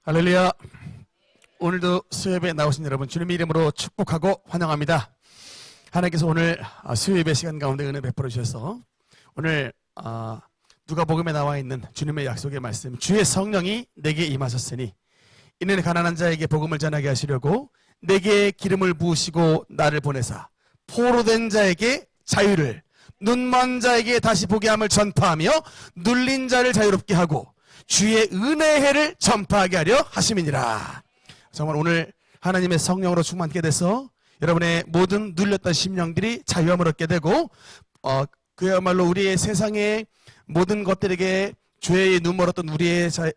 할렐루야. 오늘도 수요예배에 나오신 여러분 주님의 이름으로 축복하고 환영합니다. 하나님께서 오늘 수요예배 시간 가운데 은혜 베풀어 주셔서 오늘 누가복음에 나와 있는 주님의 약속의 말씀, 주의 성령이 내게 임하셨으니 이는 가난한 자에게 복음을 전하게 하시려고 내게 기름을 부으시고 나를 보내사 포로된 자에게 자유를, 눈먼 자에게 다시 보게 함을 전파하며 눌린 자를 자유롭게 하고 주의 은혜의 해를 전파하게 하려 하심이니라. 정말 오늘 하나님의 성령으로 충만하게 돼서 여러분의 모든 눌렸던 심령들이 자유함을 얻게 되고 그야말로 우리의 세상의 모든 것들에게 죄에 눈멀었던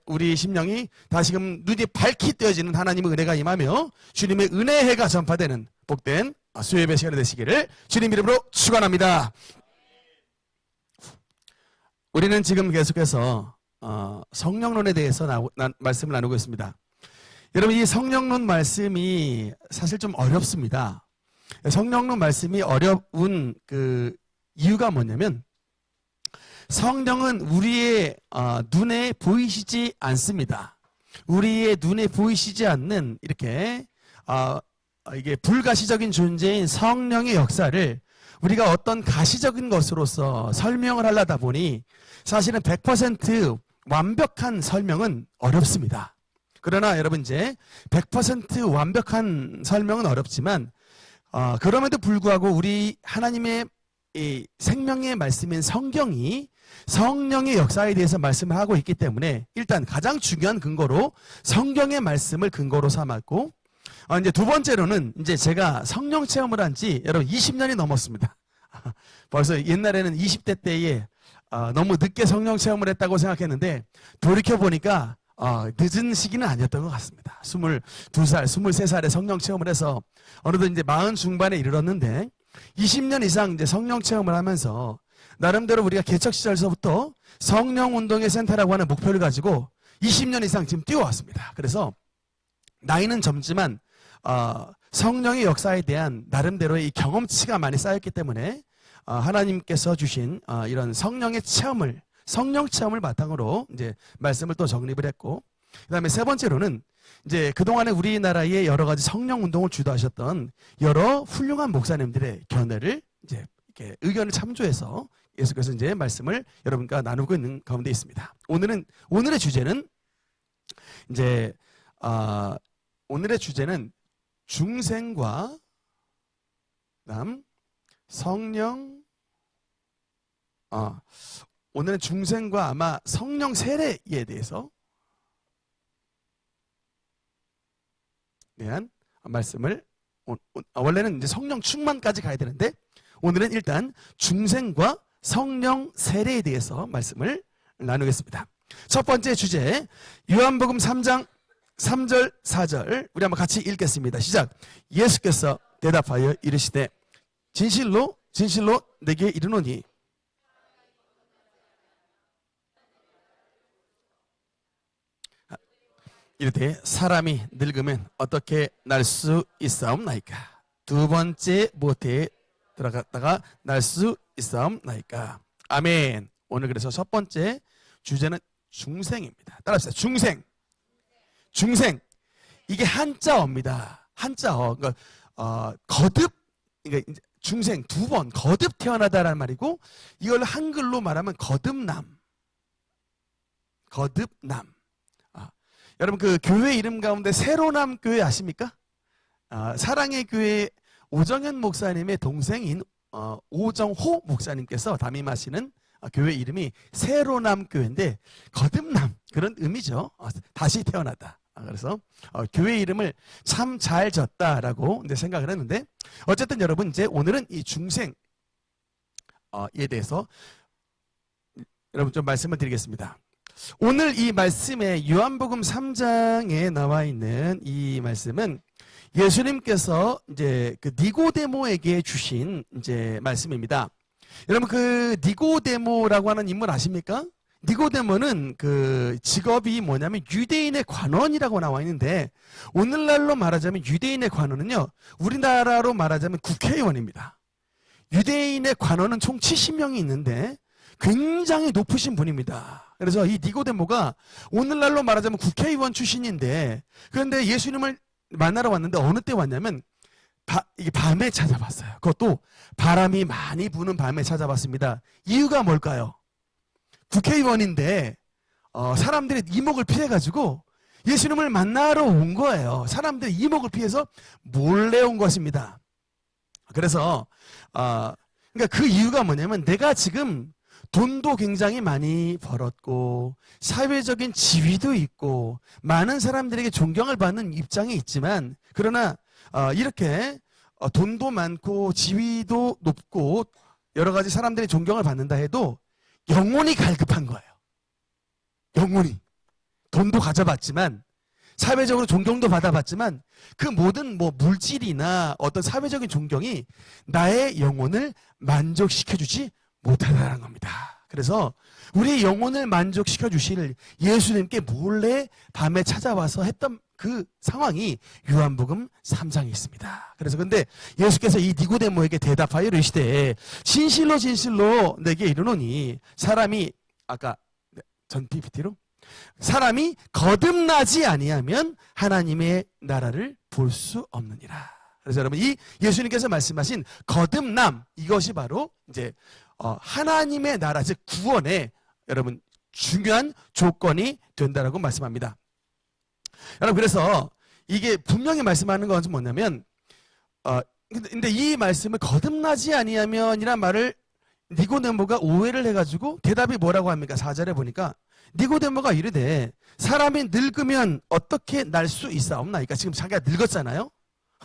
우리 심령이 다시금 눈이 밝히 뜨여지는 하나님의 은혜가 임하며 주님의 은혜의 해가 전파되는 복된 수요예배 시간이 되시기를 주님 이름으로 축원합니다. 우리는 지금 계속해서 성령론에 대해서 말씀을 나누고 있습니다. 여러분, 이 성령론 말씀이 사실 좀 어렵습니다. 성령론 말씀이 어려운 그 이유가 뭐냐면 성령은 우리의 눈에 보이시지 않습니다. 우리의 눈에 보이시지 않는 이렇게 이게 불가시적인 존재인 성령의 역사를 우리가 어떤 가시적인 것으로서 설명을 하려다 보니 사실은 100% 완벽한 설명은 어렵습니다. 그러나 여러분 이제 100% 완벽한 설명은 어렵지만 그럼에도 불구하고 우리 하나님의 이 생명의 말씀인 성경이 성령의 역사에 대해서 말씀을 하고 있기 때문에 일단 가장 중요한 근거로 성경의 말씀을 근거로 삼았고 이제 두 번째로는 이제 제가 성령 체험을 한 지 여러분 20년이 넘었습니다. 벌써 옛날에는 20대 때에 너무 늦게 성령 체험을 했다고 생각했는데 돌이켜보니까 늦은 시기는 아니었던 것 같습니다. 22살, 23살에 성령 체험을 해서 어느덧 이제 40 중반에 이르렀는데 20년 이상 이제 성령 체험을 하면서 나름대로 우리가 개척 시절서부터 성령 운동의 센터라고 하는 목표를 가지고 20년 이상 지금 뛰어왔습니다. 그래서 나이는 젊지만 성령의 역사에 대한 나름대로의 이 경험치가 많이 쌓였기 때문에 하나님께서 주신 이런 성령 체험을 바탕으로 이제 말씀을 또 정립을 했고, 그다음에 세 번째로는 이제 그동안에 우리나라의 여러 가지 성령 운동을 주도하셨던 여러 훌륭한 목사님들의 견해를 이제 이렇게 의견을 참조해서 계속해서 이제 말씀을 여러분과 나누고 있는 가운데 있습니다. 오늘의 주제는 이제 오늘의 주제는 중생과 성령 오늘은 중생과 아마 성령 세례에 대해서 대한 말씀을 원래는 이제 성령 충만까지 가야 되는데 오늘은 일단 중생과 성령 세례에 대해서 말씀을 나누겠습니다. 첫 번째 주제 요한복음 3장 3절 4절 우리 한번 같이 읽겠습니다. 시작. 예수께서 대답하여 이르시되 진실로 진실로 내게 이르노니 이르되 사람이 늙으면 어떻게 날 수 있사옵나이까? 두 번째 모태에 들어갔다가 날 수 있사옵나이까? 아멘. 오늘 그래서 첫 번째 주제는 중생입니다. 따라합시다. 중생. 이게 한자어입니다. 한자어. 그러니까 거듭. 그러니까 중생 두 번 거듭 태어나다라는 말이고 이걸 한글로 말하면 거듭남. 여러분 그 교회 이름 가운데 새로남 교회 아십니까? 사랑의 교회 오정현 목사님의 동생인 오정호 목사님께서 담임하시는 교회 이름이 새로남 교회인데 거듭남 그런 의미죠. 다시 태어나다. 그래서 교회 이름을 참 잘 졌다라고 이제 생각을 했는데 어쨌든 여러분 이제 오늘은 이 중생에 대해서 여러분 좀 말씀을 드리겠습니다. 오늘 이 말씀에 요한복음 3장에 나와 있는 이 말씀은 예수님께서 이제 그 니고데모에게 주신 이제 말씀입니다. 여러분 그 니고데모라고 하는 인물 아십니까? 니고데모는 그 직업이 뭐냐면 유대인의 관원이라고 나와 있는데 오늘날로 말하자면 유대인의 관원은요 우리나라로 말하자면 국회의원입니다. 유대인의 관원은 총 70명이 있는데 굉장히 높으신 분입니다. 그래서 이 니고데모가 오늘날로 말하자면 국회의원 출신인데, 그런데 예수님을 만나러 왔는데 어느 때 왔냐면 이게 밤에 찾아봤어요. 그것도 바람이 많이 부는 밤에 찾아봤습니다. 이유가 뭘까요? 국회의원인데 사람들의 이목을 피해가지고 예수님을 만나러 온 거예요. 사람들의 이목을 피해서 몰래 온 것입니다. 그래서 그러니까 그 이유가 뭐냐면, 내가 지금 돈도 굉장히 많이 벌었고 사회적인 지위도 있고 많은 사람들에게 존경을 받는 입장에 있지만, 그러나 이렇게 돈도 많고 지위도 높고 여러 가지 사람들의 존경을 받는다 해도 영혼이 갈급한 거예요. 영혼이. 돈도 가져봤지만, 사회적으로 존경도 받아봤지만, 그 모든 물질이나 어떤 사회적인 존경이 나의 영혼을 만족시켜주지 못하다는 겁니다. 그래서 우리의 영혼을 만족시켜 주실 예수님께 몰래 밤에 찾아와서 했던 그 상황이 요한복음 3장에 있습니다. 그래서 근데 예수께서 이 니고데모에게 대답하여 이르시되, 진실로 진실로 내게 이르노니 사람이, 아까 전 PPT로, 사람이 거듭나지 아니하면 하나님의 나라를 볼 수 없느니라. 그래서 여러분, 이 예수님께서 말씀하신 거듭남, 이것이 바로 이제 하나님의 나라, 즉 구원의 여러분 중요한 조건이 된다라고 말씀합니다. 여러분, 그래서 이게 분명히 말씀하는 것은 뭐냐면, 근데 이 말씀을 거듭나지 아니하면이란 말을 니고데모가 오해를 해가지고 대답이 뭐라고 합니까? 4절에 보니까 니고데모가 이르되, 사람이 늙으면 어떻게 날 수 있사옵나이까? 지금 자기가 늙었잖아요.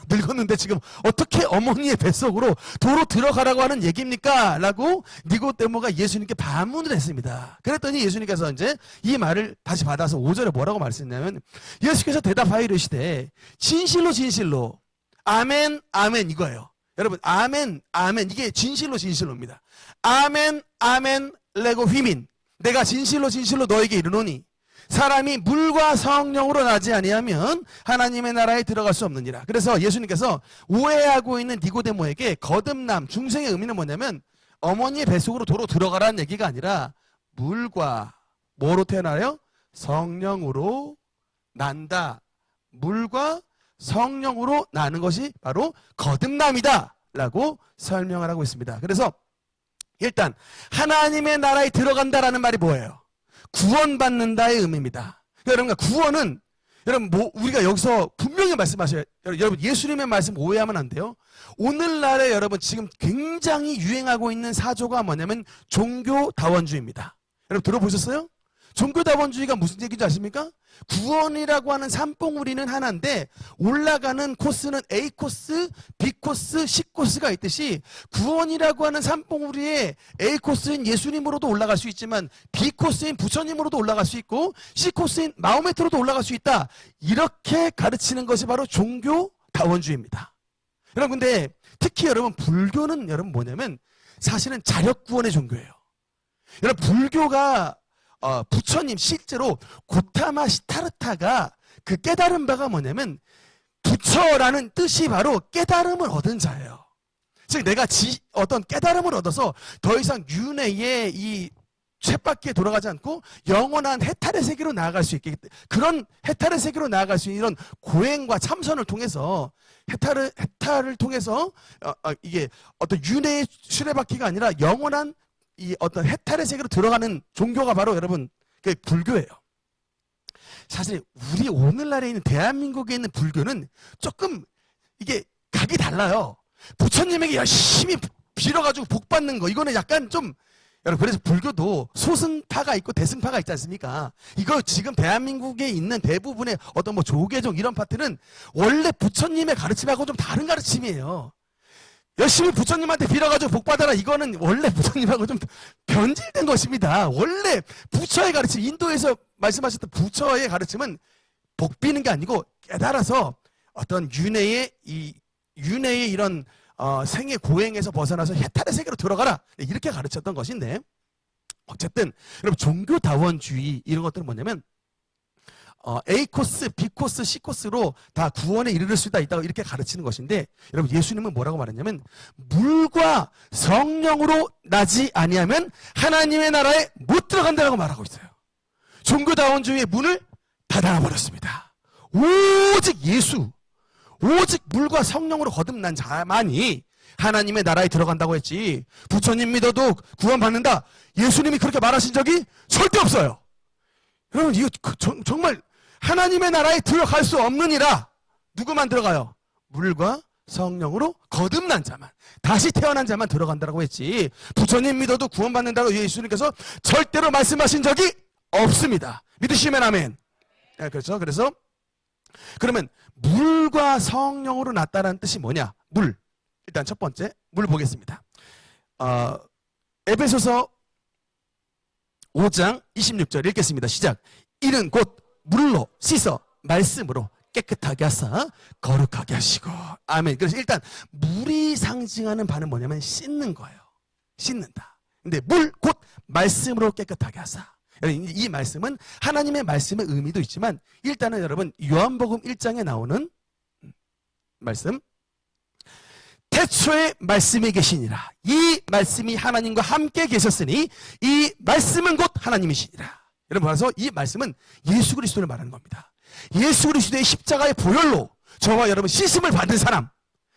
늙었는데 지금 어떻게 어머니의 뱃속으로 도로 들어가라고 하는 얘기입니까? 라고 니고데모가 예수님께 반문을 했습니다. 그랬더니 예수님께서 이제 이 말을 다시 받아서 5절에 뭐라고 말씀했냐면, 예수께서 대답하여 이르시되, 진실로 진실로 아멘 아멘 이거예요. 여러분, 아멘 아멘, 이게 진실로 진실로입니다. 아멘 아멘 레고 휘민, 내가 진실로 진실로 너에게 이르노니 사람이 물과 성령으로 나지 아니하면 하나님의 나라에 들어갈 수 없느니라. 그래서 예수님께서 오해하고 있는 니고데모에게 거듭남, 중생의 의미는 뭐냐면, 어머니의 뱃속으로 도로 들어가라는 얘기가 아니라, 물과 뭐로 태어나요? 성령으로 난다. 물과 성령으로 나는 것이 바로 거듭남이다 라고 설명을 하고 있습니다. 그래서 일단 하나님의 나라에 들어간다라는 말이 뭐예요? 구원받는다의 의미입니다. 여러분, 구원은, 여러분, 우리가 여기서 분명히 말씀하셔요. 여러분, 예수님의 말씀 오해하면 안 돼요. 오늘날에 여러분 지금 굉장히 유행하고 있는 사조가 뭐냐면 종교다원주의입니다. 여러분 들어보셨어요? 종교다원주의가 무슨 얘기인지 아십니까? 구원이라고 하는 산봉우리는 하나인데, 올라가는 코스는 A 코스, B 코스, C 코스가 있듯이, 구원이라고 하는 산봉우리에 A 코스인 예수님으로도 올라갈 수 있지만, B 코스인 부처님으로도 올라갈 수 있고, C 코스인 마호메트로도 올라갈 수 있다. 이렇게 가르치는 것이 바로 종교다원주의입니다. 여러분, 근데 특히 여러분 불교는 여러분 뭐냐면 사실은 자력구원의 종교예요. 여러분, 불교가 부처님, 실제로 고타마 시타르타가 그 깨달은 바가 뭐냐면, 부처라는 뜻이 바로 깨달음을 얻은 자예요. 즉 내가 어떤 깨달음을 얻어서 더 이상 윤회의 이 쳇바퀴에 돌아가지 않고 영원한 해탈의 세계로 나아갈 수 있게, 그런 해탈의 세계로 나아갈 수 있는 이런 고행과 참선을 통해서 해탈을 통해서 이게 어떤 윤회의 수레바퀴가 아니라 영원한 이 어떤 해탈의 세계로 들어가는 종교가 바로 여러분 그 불교예요. 사실 우리 오늘날에 있는 대한민국에 있는 불교는 조금 이게 각이 달라요. 부처님에게 열심히 빌어가지고 복 받는 거, 이거는 약간 좀, 여러분, 그래서 불교도 소승파가 있고 대승파가 있지 않습니까? 이거 지금 대한민국에 있는 대부분의 어떤 조계종 이런 파트는 원래 부처님의 가르침하고 좀 다른 가르침이에요. 열심히 부처님한테 빌어가지고 복 받아라, 이거는 원래 부처님하고 좀 변질된 것입니다. 원래 부처의 가르침, 인도에서 말씀하셨던 부처의 가르침은 복 비는 게 아니고 깨달아서 어떤 윤회의 이런 생애 고행에서 벗어나서 해탈의 세계로 들어가라, 이렇게 가르쳤던 것인데, 어쨌든 여러분 종교다원주의 이런 것들은 뭐냐면 A 코스, B 코스, C 코스로 다 구원에 이르를 수가 있다고 이렇게 가르치는 것인데, 여러분 예수님은 뭐라고 말했냐면, 물과 성령으로 나지 아니하면 하나님의 나라에 못 들어간다라고 말하고 있어요. 종교다원주의의 문을 닫아버렸습니다. 오직 예수, 오직 물과 성령으로 거듭난 자만이 하나님의 나라에 들어간다고 했지, 부처님 믿어도 구원받는다, 예수님이 그렇게 말하신 적이 절대 없어요. 여러분, 이거 정말 하나님의 나라에 들어갈 수 없느니라. 누구만 들어가요? 물과 성령으로 거듭난 자만, 다시 태어난 자만 들어간다고 했지, 부처님 믿어도 구원받는다고 예수님께서 절대로 말씀하신 적이 없습니다. 믿으시면 아멘. 네, 그렇죠. 그래서 그러면 물과 성령으로 났다는 뜻이 뭐냐? 물. 일단 첫 번째 물 보겠습니다. 에베소서 5장 26절 읽겠습니다. 시작. 이는 곧 물로 씻어 말씀으로 깨끗하게 하사 거룩하게 하시고. 아멘. 그래서 일단 물이 상징하는 바는 뭐냐면 씻는 거예요. 씻는다. 근데 물 곧 말씀으로 깨끗하게 하사. 이 말씀은 하나님의 말씀의 의미도 있지만, 일단은 여러분 요한복음 1장에 나오는 말씀, 태초에 말씀이 계시니라. 이 말씀이 하나님과 함께 계셨으니 이 말씀은 곧 하나님이시니라. 여러분, 봐서 이 말씀은 예수 그리스도를 말하는 겁니다. 예수 그리스도의 십자가의 보혈로 저와 여러분 씻음을 받은 사람,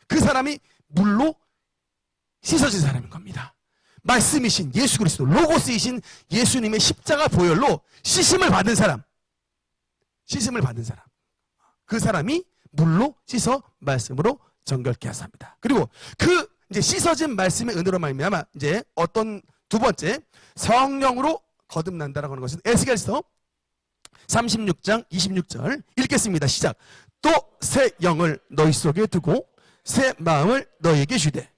그 사람이 물로 씻어진 사람인 겁니다. 말씀이신 예수 그리스도, 로고스이신 예수님의 십자가 보혈로 씻음을 받은 사람, 씻음을 받은 사람, 그 사람이 물로 씻어 말씀으로 정결케 하사합니다. 그리고 그 이제 씻어진 말씀의 은혜로 말미암아 이제 어떤 두 번째 성령으로 거듭난다라고 하는 것은 에스겔서 36장 26절 읽겠습니다. 시작. 또 새 영을 너희 속에 두고 새 마음을 너희에게 주되.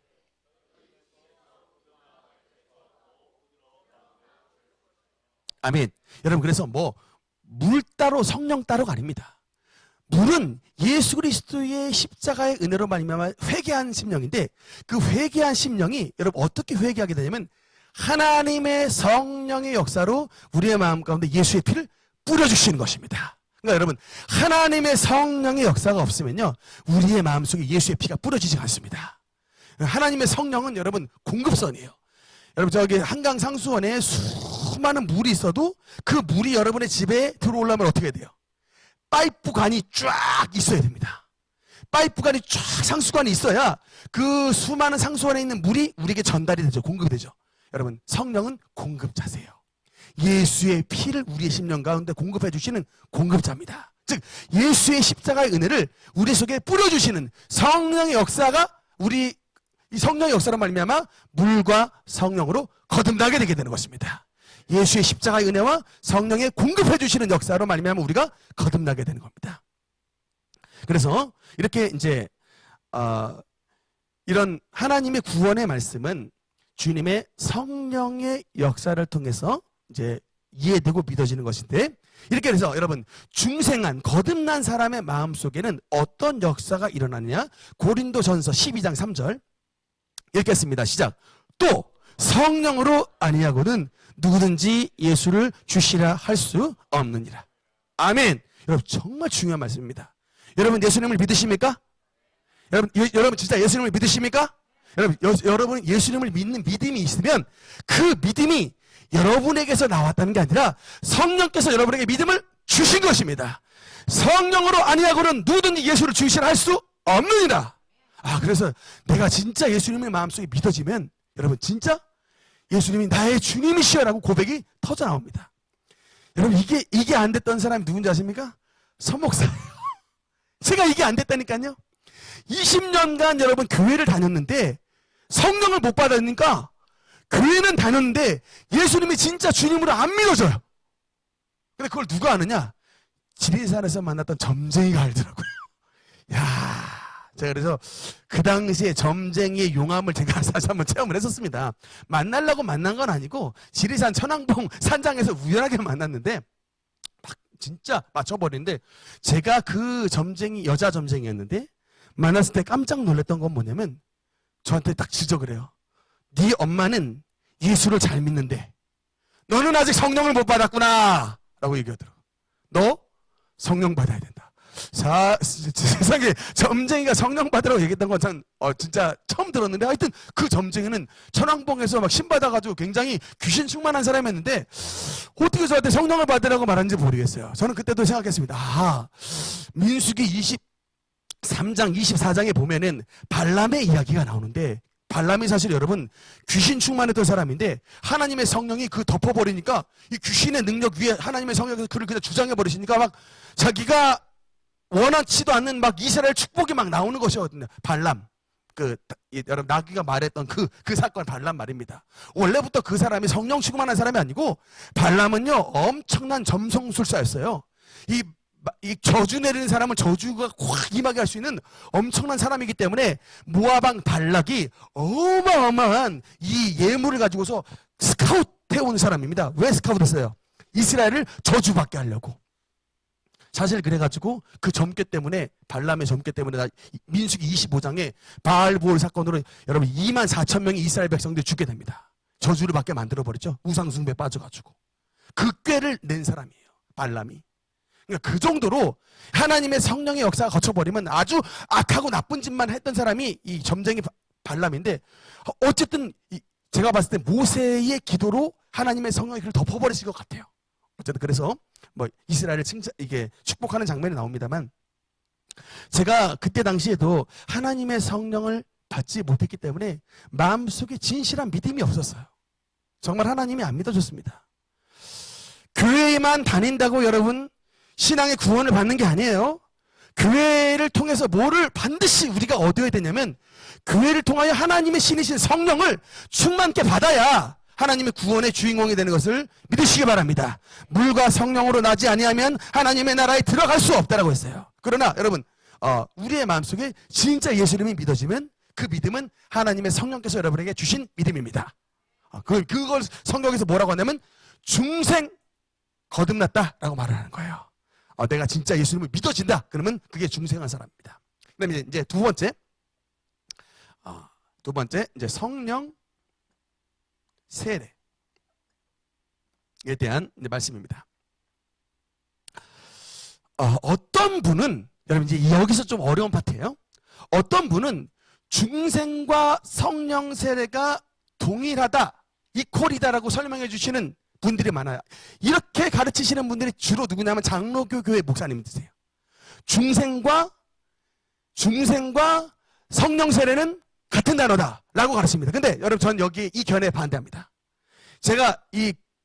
아멘. 여러분, 그래서 물 따로 성령 따로가 아닙니다. 물은 예수 그리스도의 십자가의 은혜로 말미암아 회개한 심령인데, 그 회개한 심령이 여러분 어떻게 회개하게 되냐면 하나님의 성령의 역사로 우리의 마음 가운데 예수의 피를 뿌려주시는 것입니다. 그러니까 여러분, 하나님의 성령의 역사가 없으면요 우리의 마음속에 예수의 피가 뿌려지지 않습니다. 하나님의 성령은 여러분 공급선이에요. 여러분, 저기 한강 상수원에 수많은 물이 있어도 그 물이 여러분의 집에 들어오려면 어떻게 돼요? 파이프관이 쫙 있어야 됩니다. 파이프관이 쫙, 상수관이 있어야 그 수많은 상수관에 있는 물이 우리에게 전달이 되죠. 공급이 되죠. 여러분, 성령은 공급자세요. 예수의 피를 우리의 심령 가운데 공급해 주시는 공급자입니다. 즉 예수의 십자가의 은혜를 우리 속에 뿌려주시는 성령의 역사가, 우리 이 성령의 역사로 말미암아 물과 성령으로 거듭나게 되게 되는 것입니다. 예수의 십자가의 은혜와 성령의 공급해 주시는 역사로 말미암아 우리가 거듭나게 되는 겁니다. 그래서 이렇게 이제 이런 하나님의 구원의 말씀은 주님의 성령의 역사를 통해서 이제 이해되고 믿어지는 것인데, 이렇게 해서 여러분 중생한 거듭난 사람의 마음 속에는 어떤 역사가 일어나느냐? 고린도전서 12장 3절 읽겠습니다. 시작. 또 성령으로 아니하고는 누구든지 예수를 주시라 할 수 없느니라. 아멘. 여러분, 정말 중요한 말씀입니다. 여러분, 예수님을 믿으십니까? 여러분 진짜 예수님을 믿으십니까? 여러분 예수님을 믿는 믿음이 있으면 그 믿음이 여러분에게서 나왔다는 게 아니라 성령께서 여러분에게 믿음을 주신 것입니다. 성령으로 아니하고는 누구든지 예수를 주시라 할 수 없느니라. 그래서 내가 진짜 예수님의 마음속에 믿어지면 여러분 진짜 예수님이 나의 주님이시여라고 고백이 터져 나옵니다. 여러분, 이게 안 됐던 사람이 누군지 아십니까? 서목사예요. 제가 이게 안 됐다니까요. 20년간 여러분 교회를 다녔는데 성령을 못 받으니까 교회는 다녔는데 예수님이 진짜 주님으로 안 믿어져요. 근데 그걸 누가 아느냐? 지리산에서 만났던 점쟁이가 알더라고요. 제가 그래서 그 당시에 점쟁이의 용암을 제가 사실 한번 체험을 했었습니다. 만나려고 만난 건 아니고 지리산 천왕봉 산장에서 우연하게 만났는데 막 진짜 맞춰버리는데, 제가 그 점쟁이, 여자 점쟁이였는데 만났을 때 깜짝 놀랐던 건 뭐냐면 저한테 딱 지적을 해요. 네 엄마는 예수를 잘 믿는데 너는 아직 성령을 못 받았구나 라고 얘기하더라고. 너 성령 받아야 된다. 세상에 점쟁이가 성령 받으라고 얘기했던 건 전 진짜 처음 들었는데, 하여튼 그 점쟁이는 천왕봉에서 막 신 받아가지고 굉장히 귀신 충만한 사람이었는데 어떻게 저한테 성령을 받으라고 말하는지 모르겠어요. 저는 그때도 생각했습니다. 민수기 23장 24장에 보면은 발람의 이야기가 나오는데, 발람이 사실 여러분 귀신 충만했던 사람인데 하나님의 성령이 그 덮어버리니까 이 귀신의 능력 위에 하나님의 성령이 그를 그냥 주장해버리시니까 막 자기가 원하지도 않는 막 이스라엘 축복이 막 나오는 것이거든요. 발람. 여러분 나귀가 말했던 그 사건 발람 말입니다. 원래부터 그 사람이 성령 충만한 사람이 아니고, 발람은요 엄청난 점성술사였어요. 이 저주 내리는 사람은 저주가 확 임하게 할 수 있는 엄청난 사람이기 때문에 모아방 발락이 어마어마한 이 예물을 가지고서 스카웃해온 사람입니다. 왜 스카웃했어요? 이스라엘을 저주받게 하려고. 사실 그래가지고 그 점괘 때문에, 발람의 점괘 때문에 민수기 25장에 바알보올 사건으로 여러분 2만 4천 명이 이스라엘 백성들이 죽게 됩니다. 저주를 받게 만들어버렸죠. 우상숭배에 빠져가지고. 그 꾀를 낸 사람이에요, 발람이. 그러니까 그 정도로 하나님의 성령의 역사가 거쳐버리면 아주 악하고 나쁜 짓만 했던 사람이 이 점쟁이 발람인데, 어쨌든 제가 봤을 때 모세의 기도로 하나님의 성령이 그를 덮어버리실 것 같아요. 어쨌든 그래서 뭐 이스라엘을 이게 축복하는 장면이 나옵니다만, 제가 그때 당시에도 하나님의 성령을 받지 못했기 때문에 마음속에 진실한 믿음이 없었어요. 정말 하나님이 안 믿어줬습니다. 교회에만 다닌다고 여러분 신앙의 구원을 받는 게 아니에요. 교회를 통해서 뭐를 반드시 우리가 얻어야 되냐면, 교회를 통하여 하나님의 신이신 성령을 충만케 받아야 하나님의 구원의 주인공이 되는 것을 믿으시기 바랍니다. 물과 성령으로 나지 아니하면 하나님의 나라에 들어갈 수 없다라고 했어요. 그러나 여러분 우리의 마음속에 진짜 예수님이 믿어지면 그 믿음은 하나님의 성령께서 여러분에게 주신 믿음입니다. 그걸 성경에서 뭐라고 하냐면 중생 거듭났다라고 말을 하는 거예요. 내가 진짜 예수님을 믿어진다. 그러면 그게 중생한 사람입니다. 그다음에 이제 두 번째 이제 성령 세례에 대한 이제 말씀입니다. 어떤 분은 여러분 이제 여기서 좀 어려운 파트예요. 어떤 분은 중생과 성령 세례가 동일하다, 이퀄이다라고 설명해 주시는 분들이 많아요. 이렇게 가르치시는 분들이 주로 누구냐면 장로교 교회 목사님들이세요. 중생과 성령 세례는 같은 단어다라고 가르칩니다. 근데 여러분 전 여기 이 견해에 반대합니다. 제가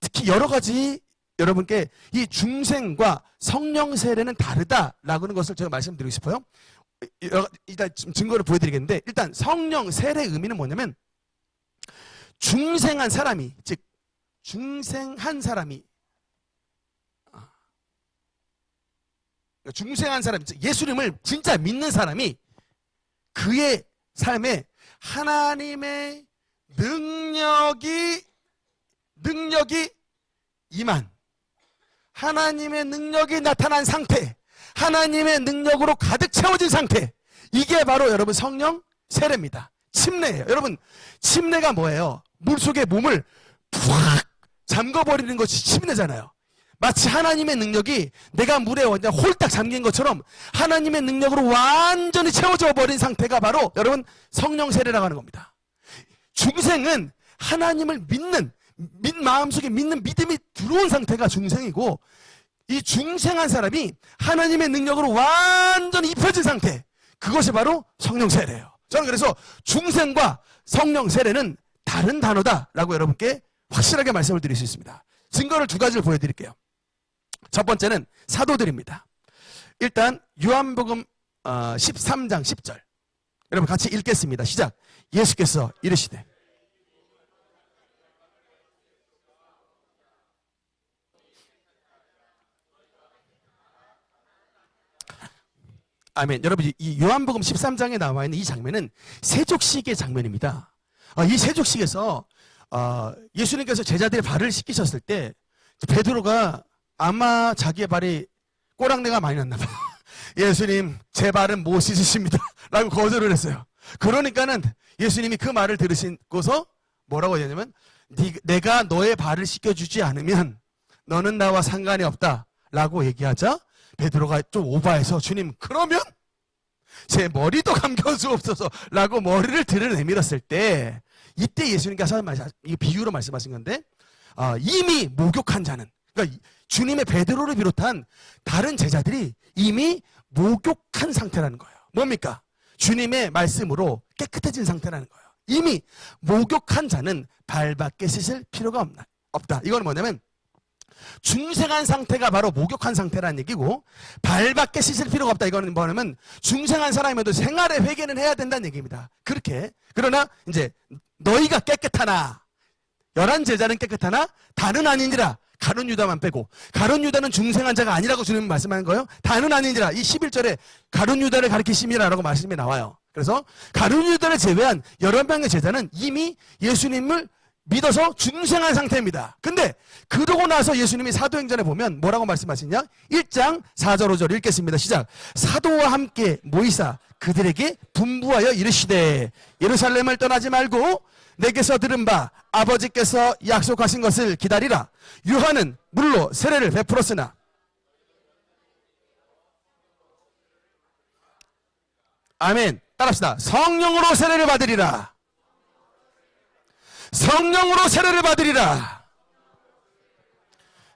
특히 여러 가지 여러분께 이 중생과 성령 세례는 다르다라고 하는 것을 제가 말씀드리고 싶어요. 일단 증거를 보여드리겠는데, 일단 성령 세례의 의미는 뭐냐면 중생한 사람이, 즉 중생한 사람이 예수님을 진짜 믿는 사람이 그의 삶에 하나님의 능력이 임한, 하나님의 능력이 나타난 상태, 하나님의 능력으로 가득 채워진 상태, 이게 바로 여러분 성령 세례입니다. 침례예요. 여러분 침례가 뭐예요? 물속에 몸을 푹 잠궈버리는 것이 침례잖아요. 마치 하나님의 능력이 내가 물에 완전 홀딱 잠긴 것처럼 하나님의 능력으로 완전히 채워져 버린 상태가 바로 여러분 성령 세례라고 하는 겁니다. 중생은 하나님을 믿는, 마음속에 믿는 믿음이 들어온 상태가 중생이고, 이 중생한 사람이 하나님의 능력으로 완전히 입혀진 상태, 그것이 바로 성령 세례예요. 저는 그래서 중생과 성령 세례는 다른 단어다라고 여러분께 확실하게 말씀을 드릴 수 있습니다. 증거를 두 가지를 보여드릴게요. 첫 번째는 사도들입니다. 일단 요한복음 13장 10절 여러분 같이 읽겠습니다. 시작. 예수께서 이르시되 아멘. 여러분 이 요한복음 13장에 나와 있는 이 장면은 세족식의 장면입니다. 이 세족식에서 예수님께서 제자들의 발을 씻기셨을 때 베드로가 아마 자기의 발이 꼬랑내가 많이 났나 봐요. 예수님 제 발은 못 씻으십니다 라고 거절을 했어요. 그러니까는 예수님이 그 말을 들으시고서 뭐라고 하냐면 내가 너의 발을 씻겨주지 않으면 너는 나와 상관이 없다 라고 얘기하자 베드로가 좀 오바해서 주님 그러면 제 머리도 감겨주옵소서 라고 머리를 들여내밀었을 때 이때 예수님께서 이 비유로 말씀하신 건데 이미 목욕한 자는, 그러니까 주님의 베드로를 비롯한 다른 제자들이 이미 목욕한 상태라는 거예요. 뭡니까? 주님의 말씀으로 깨끗해진 상태라는 거예요. 이미 목욕한 자는 발밖에 씻을 필요가 없다. 이건 뭐냐면 중생한 상태가 바로 목욕한 상태라는 얘기고, 발밖에 씻을 필요가 없다. 이거는 뭐냐면 중생한 사람이어도 생활의 회개는 해야 된다는 얘기입니다. 그렇게. 그러나 이제 너희가 깨끗하나, 11제자는 깨끗하나 다는 아니니라. 가룟 유다만 빼고, 가룟 유다는 중생한 자가 아니라고 주님 말씀하는 거예요. 다는 아니니라. 이 11절에 가룟 유다를 가리키심이라라고 말씀이 나와요. 그래서 가룟 유다를 제외한 11명의 제자는 이미 예수님을 믿어서 중생한 상태입니다. 근데 그러고 나서 예수님이 사도행전에 보면 뭐라고 말씀하시냐? 1장 4절 5절 읽겠습니다. 시작. 사도와 함께 모이사 그들에게 분부하여 이르시되 예루살렘을 떠나지 말고 내게서 들은 바 아버지께서 약속하신 것을 기다리라. 요한은 물로 세례를 베풀었으나 아멘. 따라합시다. 성령으로 세례를 받으리라. 성령으로 세례를 받으리라.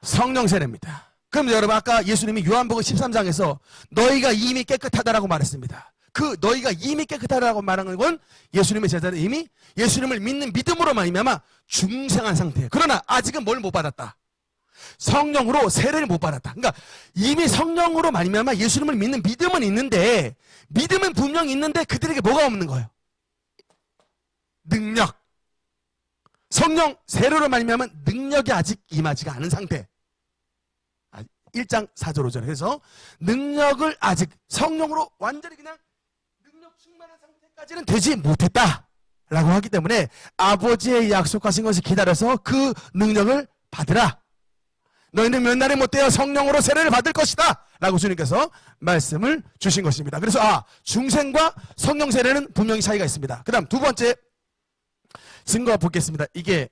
성령 세례입니다. 그럼 여러분 아까 예수님이 요한복음 13장에서 너희가 이미 깨끗하다라고 말했습니다. 그 너희가 이미 깨끗하다라고 말하는 건 예수님의 제자들은 이미 예수님을 믿는 믿음으로 말미암아 중생한 상태예요. 그러나 아직은 뭘 못 받았다? 성령으로 세례를 못 받았다. 그러니까 이미 성령으로 말미암아 예수님을 믿는 믿음은 있는데, 믿음은 분명히 있는데 그들에게 뭐가 없는 거예요? 능력. 성령 세례로 말미암아 능력이 아직 임하지가 않은 상태. 1장 4절 5절 해서 능력을 아직 성령으로 완전히 그냥 능력 충만한 상태까지는 되지 못했다 라고 하기 때문에 아버지의 약속하신 것을 기다려서 그 능력을 받으라. 너희는 몇 날에 못되어 성령으로 세례를 받을 것이다 라고 주님께서 말씀을 주신 것입니다. 그래서 중생과 성령 세례는 분명히 차이가 있습니다. 그 다음 두 번째 증거 보겠습니다. 이게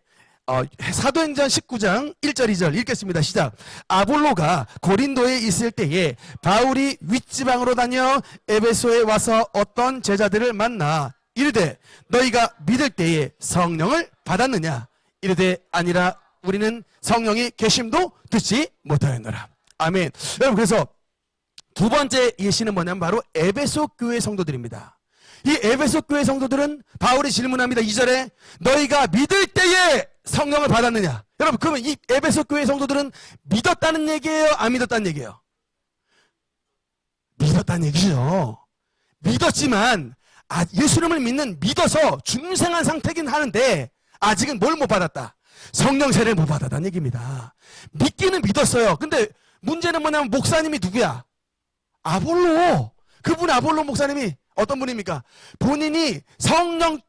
사도행전 19장 1절 2절 읽겠습니다. 시작. 아볼로가 고린도에 있을 때에 바울이 윗지방으로 다녀 에베소에 와서 어떤 제자들을 만나 이르되 너희가 믿을 때에 성령을 받았느냐? 이르되 아니라 우리는 성령이 계심도 듣지 못하였노라. 아멘. 여러분 그래서 두 번째 예시는 뭐냐면 바로 에베소 교회 성도들입니다. 이 에베소 교회 성도들은 바울이 질문합니다. 2절에 너희가 믿을 때에 성령을 받았느냐? 여러분 그러면 이 에베소 교회 성도들은 믿었다는 얘기예요? 안 믿었다는 얘기예요? 믿었다는 얘기죠. 믿었지만 예수님을 믿어서 중생한 상태긴 하는데 아직은 뭘 못 받았다? 성령 세례를 못 받았다는 얘기입니다. 믿기는 믿었어요. 근데 문제는 뭐냐면 목사님이 누구야? 아볼로. 그분 아볼로 목사님이 어떤 분입니까? 본인이 성령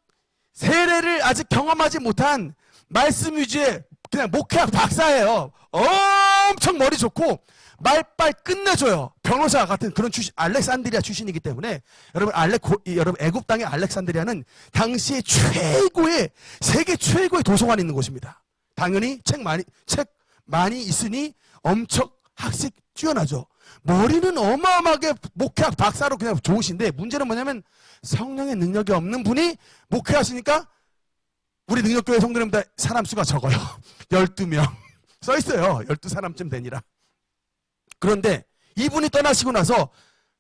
세례를 아직 경험하지 못한 말씀 위주의 그냥 목회학 박사예요. 엄청 머리 좋고 말빨 끝내줘요. 변호사 같은 그런 출신, 알렉산드리아 출신이기 때문에 여러분 애굽 땅의 알렉산드리아는 당시에 세계 최고의 도서관이 있는 곳입니다. 당연히 책 많이 있으니 엄청 학식 뛰어나죠. 머리는 어마어마하게 목회학 박사로 그냥 좋으신데 문제는 뭐냐면 성령의 능력이 없는 분이 목회하시니까 우리 능력교회 성도님들 사람 수가 적어요. 12명 써있어요. 12사람쯤 되니라. 그런데 이분이 떠나시고 나서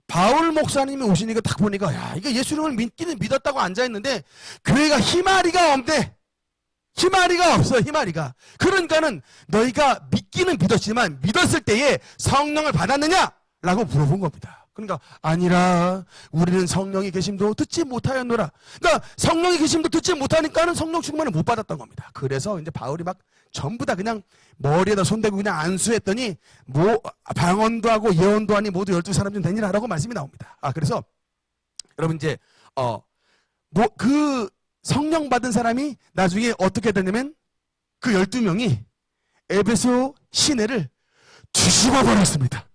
바울 목사님이 오시니까 딱 보니까 야 이게 예수님을 믿기는 믿었다고 앉아있는데 교회가 희마리가 없네. 희마리가 없어. 희마리가. 그러니까는 너희가 믿기는 믿었지만 믿었을 때에 성령을 받았느냐? 라고 물어본 겁니다. 그러니까 아니라 우리는 성령이 계심도 듣지 못하였노라. 그러니까 성령이 계심도 듣지 못하니까는 성령 충만을 못 받았던 겁니다. 그래서 이제 바울이 막 전부 다 그냥 머리에다 손대고 그냥 안수했더니 방언도 하고 예언도 하니 모두 12사람쯤 되니라라고 말씀이 나옵니다. 그래서 여러분 이제 그 성령 받은 사람이 나중에 어떻게 되냐면 그 12명이 에베소 시내를 뒤집어 버렸습니다.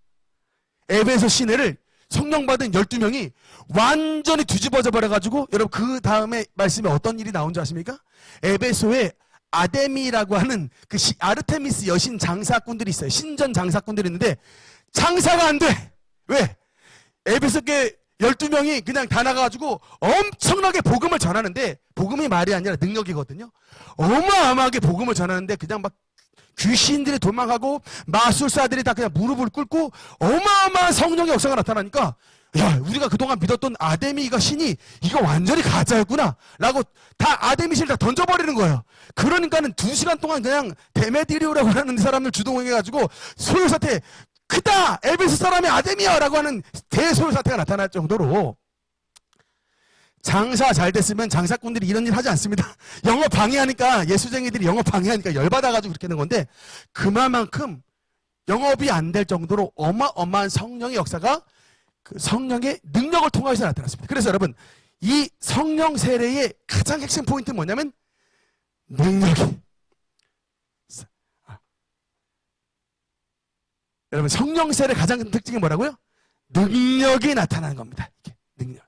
에베소 시내를 성령 받은 12명이 완전히 뒤집어져 버려가지고 여러분 그 다음에 말씀에 어떤 일이 나온 줄 아십니까? 에베소에 아데미라고 하는 그 아르테미스 여신 장사꾼들이 있어요. 신전 장사꾼들이 있는데 장사가 안 돼. 왜? 에베소 교회 12명이 그냥 다 나가가지고 엄청나게 복음을 전하는데, 복음이 말이 아니라 능력이거든요. 어마어마하게 복음을 전하는데 그냥 막 귀신들이 도망하고 마술사들이 다 그냥 무릎을 꿇고 어마어마한 성령의 역사가 나타나니까, 야, 우리가 그동안 믿었던 아데미가 신이 이거 완전히 가짜였구나 라고 다 아데미신을 다 던져버리는 거예요. 그러니까는 2시간 동안 그냥 데메디리오라고 하는 사람을 주동해가지고 소요사태, 크다! 에베소 사람이 아데미야! 라고 하는 대소요사태가 나타날 정도로, 장사 잘 됐으면 장사꾼들이 이런 일 하지 않습니다. 영업 방해하니까, 예수쟁이들이 영업 방해하니까 열받아가지고 그렇게 하는 건데, 그만큼 영업이 안 될 정도로 어마어마한 성령의 역사가 그 성령의 능력을 통해서 나타났습니다. 그래서 여러분, 이 성령 세례의 가장 핵심 포인트는 뭐냐면 능력이. 여러분, 성령 세례 가장 특징이 뭐라고요? 능력이 나타나는 겁니다.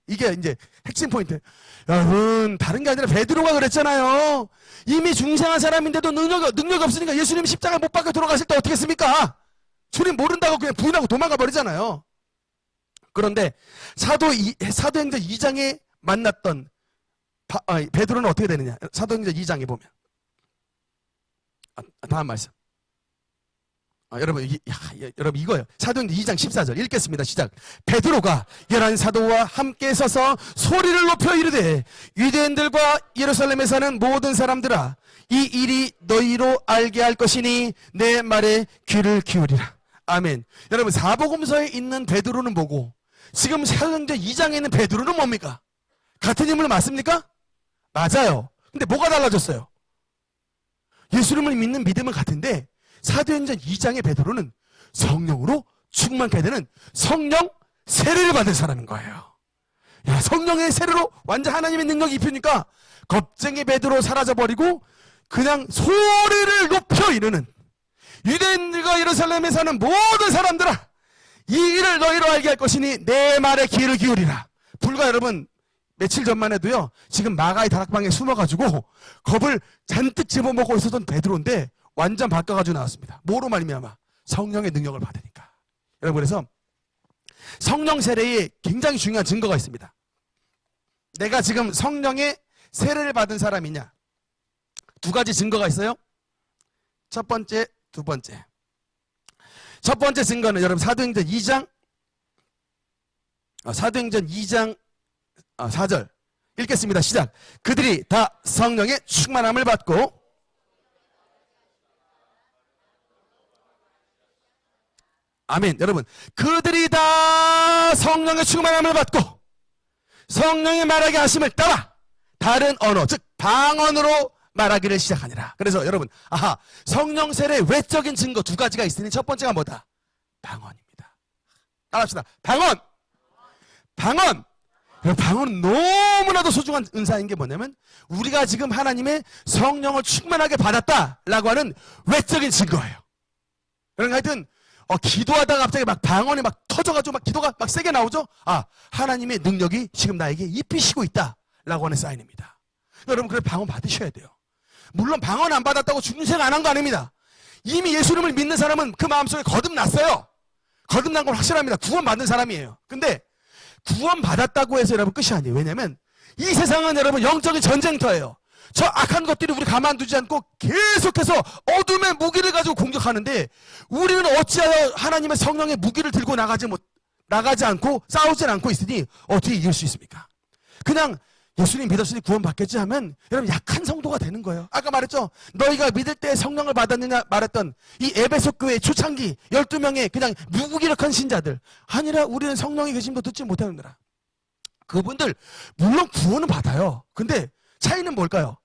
이게 이제 핵심 포인트. 여러분, 다른 게 아니라 베드로가 그랬잖아요. 이미 중생한 사람인데도 능력이 없으니까 예수님 십자가 못 박혀 돌아가실 때 어떻게 했습니까? 주님 모른다고 그냥 부인하고 도망가 버리잖아요. 그런데 사도행전 2장에 만났던 베드로는 어떻게 되느냐? 사도행전 2장에 보면 다음 말씀. 여러분, 여러분 이거예요. 사도행전 2장 14절 읽겠습니다. 시작. 베드로가 11 사도와 함께 서서 소리를 높여 이르되, 유대인들과 예루살렘에 사는 모든 사람들아, 이 일이 너희로 알게 할 것이니 내 말에 귀를 기울이라. 아멘. 여러분, 사복음서에 있는 베드로는 뭐고, 지금 사도행전 2장에 있는 베드로는 뭡니까? 같은 인물 맞습니까? 맞아요. 근데 뭐가 달라졌어요? 예수님을 믿는 믿음은 같은데, 사도행전 2장의 베드로는 성령으로 충만케 되는 성령 세례를 받은 사람인 거예요. 야, 성령의 세례로 완전 하나님의 능력이 입히니까 겁쟁이 베드로 사라져버리고 그냥 소리를 높여 이르는, 유대인들과 예루살렘에 사는 모든 사람들아, 이 일을 너희로 알게 할 것이니 내 말에 귀를 기울이라. 불과 여러분 며칠 전만 해도요, 지금 마가의 다락방에 숨어가지고 겁을 잔뜩 집어먹고 있었던 베드로인데 완전 바꿔가지고 나왔습니다. 뭐로 말미암아? 성령의 능력을 받으니까. 여러분, 그래서 성령 세례에 굉장히 중요한 증거가 있습니다. 내가 지금 성령의 세례를 받은 사람이냐? 2가지 증거가 있어요. 첫 번째, 두 번째. 첫 번째 증거는 여러분 사도행전 2장 4절 읽겠습니다. 시작. 그들이 다 성령의 충만함을 받고, 아멘. 여러분, 그들이 다 성령의 충만함을 받고 성령의 말하게 하심을 따라 다른 언어, 즉 방언으로 말하기를 시작하니라. 그래서 여러분, 성령 세례의 외적인 증거 2가지가 있으니 첫 번째가 뭐다? 방언입니다. 따라합시다. 방언. 방언은 너무나도 소중한 은사인 게 뭐냐면, 우리가 지금 하나님의 성령을 충만하게 받았다라고 하는 외적인 증거예요. 그러니까 하여튼 기도하다가 갑자기 막 방언이 막 터져가지고 막 기도가 막 세게 나오죠? 하나님의 능력이 지금 나에게 입히시고 있다라고 하는 사인입니다. 여러분, 그래 방언 받으셔야 돼요. 물론 방언 안 받았다고 중생 안 한 거 아닙니다. 이미 예수님을 믿는 사람은 그 마음속에 거듭났어요. 거듭난 건 확실합니다. 구원받는 사람이에요. 근데 구원받았다고 해서 여러분 끝이 아니에요. 왜냐면 이 세상은 여러분 영적인 전쟁터예요. 저 악한 것들이 우리 가만두지 않고 계속해서 어둠의 무기를 가지고 공격하는데, 우리는 어찌하여 하나님의 성령의 무기를 들고 나가지 않고 싸우질 않고 있으니 어떻게 이길 수 있습니까? 그냥 예수님 믿었으니 구원받겠지 하면 여러분 약한 성도가 되는 거예요. 아까 말했죠? 너희가 믿을 때 성령을 받았느냐 말했던 이 에베소 교회 초창기 12명의 그냥 무기력한 신자들, 아니라 우리는 성령의 계심도 듣지 못하느라. 그분들 물론 구원은 받아요. 근데 차이는 뭘까요?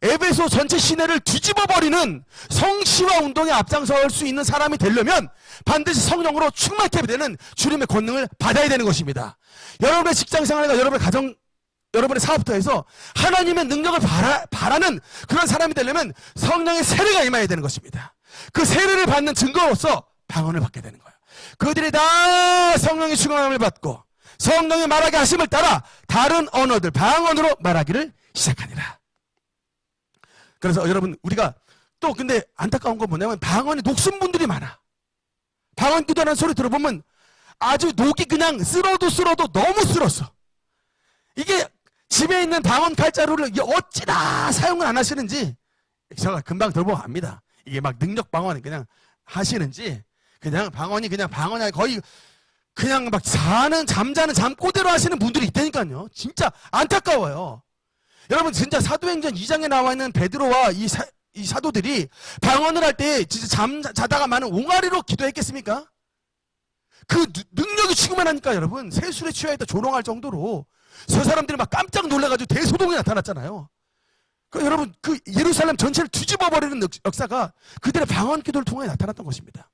에베소 전체 시내를 뒤집어버리는 성시와 운동에 앞장설 수 있는 사람이 되려면 반드시 성령으로 충만케 되는 주님의 권능을 받아야 되는 것입니다. 여러분의 직장생활과 여러분의 가정, 여러분의 사업터에서 하나님의 능력을 바라는 그런 사람이 되려면 성령의 세례가 임해야 되는 것입니다. 그 세례를 받는 증거로서 방언을 받게 되는 거예요. 그들이 다 성령의 충만함을 받고 성령의 말하게 하심을 따라 다른 언어들, 방언으로 말하기를 시작하니라. 그래서 여러분, 우리가 또 근데 안타까운 건 뭐냐면 방언이 녹슨 분들이 많아. 방언 기도하는 소리 들어보면 아주 녹이 그냥 쓸어도 너무 쓸었어. 이게 집에 있는 방언 칼자루를 어찌나 사용을 안 하시는지 제가 금방 들어보고 압니다. 이게 막 능력 방언 그냥 하시는지 그냥 방언이 거의 그냥 막 잠자는 잠꼬대로 하시는 분들이 있다니까요. 진짜 안타까워요. 여러분 진짜 사도행전 2장에 나와 있는 베드로와 이 사도들이 방언을 할 때 진짜 자다가 많은 옹알이로 기도했겠습니까? 그 능력이 충만하니까 여러분 세술에 취하였다 조롱할 정도로 저 사람들이 막 깜짝 놀라가지고 대소동이 나타났잖아요. 여러분 그 예루살렘 전체를 뒤집어 버리는 역사가 그들의 방언 기도를 통해 나타났던 것입니다.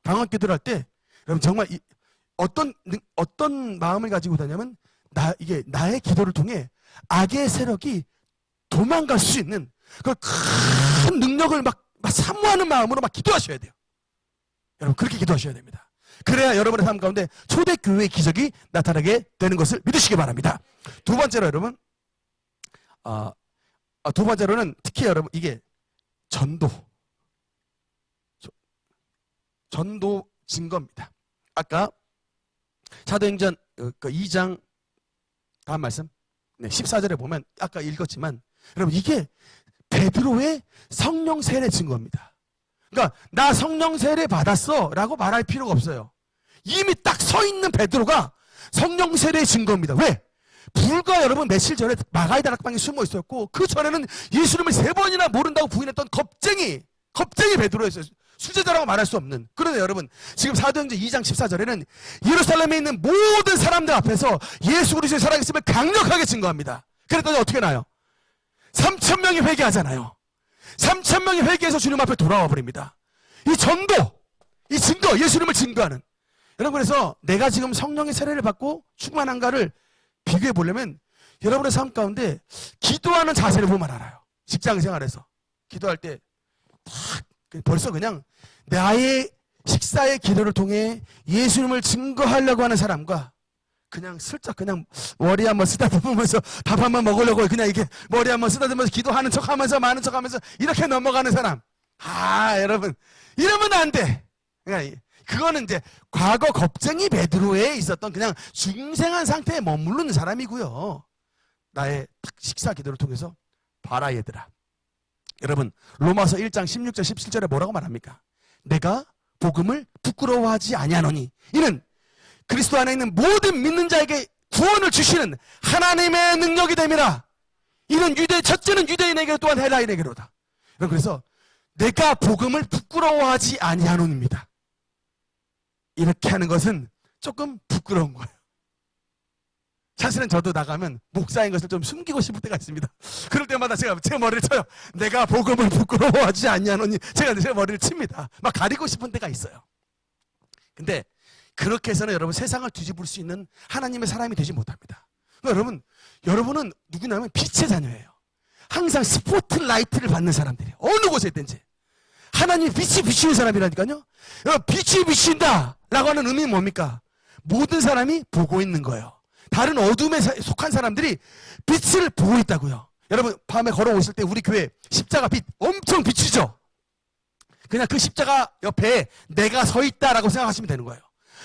방언 기도를 할 때 여러분 정말 어떤 마음을 가지고 다냐면 이게 나의 기도를 통해 악의 세력이 도망갈 수 있는 그 큰 능력을 막 사모하는 마음으로 막 기도하셔야 돼요. 여러분 그렇게 기도하셔야 됩니다. 그래야 여러분의 삶 가운데 초대교회의 기적이 나타나게 되는 것을 믿으시기 바랍니다. 두 번째로 여러분 두 번째로는 특히 여러분 이게 전도 증거입니다. 아까 사도행전 2장 다음 말씀 14절에 보면 아까 읽었지만 여러분 이게 베드로의 성령 세례 증거입니다. 그러니까 나 성령 세례 받았어 라고 말할 필요가 없어요. 이미 딱 서 있는 베드로가 성령 세례의 증거입니다. 왜? 불과 여러분 며칠 전에 마가의 다락방에 숨어 있었고 그 전에는 예수님을 3번이나 모른다고 부인했던 겁쟁이 베드로였어요. 수제자라고 말할 수 없는. 그런데 여러분 지금 사도행전 2장 14절에는 예루살렘에 있는 모든 사람들 앞에서 예수 그리스도의 살아계심을 강력하게 증거합니다. 그랬더니 어떻게 나요? 3,000명이 회개하잖아요. 3,000명이 회개해서 주님 앞에 돌아와 버립니다. 이 전도, 이 증거, 예수님을 증거하는. 여러분 그래서 내가 지금 성령의 세례를 받고 충만한가를 비교해 보려면 여러분의 삶 가운데 기도하는 자세를 보면 알아요. 직장 생활에서 기도할 때 벌써 그냥 나의 식사의 기도를 통해 예수님을 증거하려고 하는 사람과 그냥 슬쩍 그냥 머리 한번 쓰다듬으면서 밥 한번 먹으려고 그냥 이렇게 머리 한번 쓰다듬으면서 기도하는 척하면서 많은 척하면서 이렇게 넘어가는 사람. 여러분 이러면 안 돼. 그러니까 그거는 이제 과거 겁쟁이 베드로에 있었던 그냥 중생한 상태에 머무르는 사람이고요. 나의 식사 기도를 통해서 봐라 얘들아. 여러분 로마서 1장 16절 17절에 뭐라고 말합니까? 내가 복음을 부끄러워하지 아니하노니 이는 그리스도 안에 있는 모든 믿는 자에게 구원을 주시는 하나님의 능력이 됨이라. 이는 첫째는 유대인에게 또한 헬라인에게로다. 그래서 내가 복음을 부끄러워하지 아니하노니입니다. 이렇게 하는 것은 조금 부끄러운 거예요. 사실은 저도 나가면 목사인 것을 좀 숨기고 싶을 때가 있습니다. 그럴 때마다 제가 제 머리를 쳐요. 내가 복음을 부끄러워하지 않냐노니 제가 제 머리를 칩니다. 막 가리고 싶은 때가 있어요. 근데 그렇게 해서는 여러분 세상을 뒤집을 수 있는 하나님의 사람이 되지 못합니다. 그러니까 여러분은 누구냐면 빛의 자녀예요. 항상 스포트라이트를 받는 사람들이에요. 어느 곳에 있든지. 하나님이 빛이 비치는 사람이라니까요. 빛이 비친다 라고 하는 의미는 뭡니까? 모든 사람이 보고 있는 거예요. 다른 어둠에 속한 사람들이 빛을 보고 있다고요. 여러분 밤에 걸어오실 때 우리 교회 십자가 빛 엄청 비치죠. 그냥 그 십자가 옆에 내가 서 있다라고 생각하시면 되는 거예요.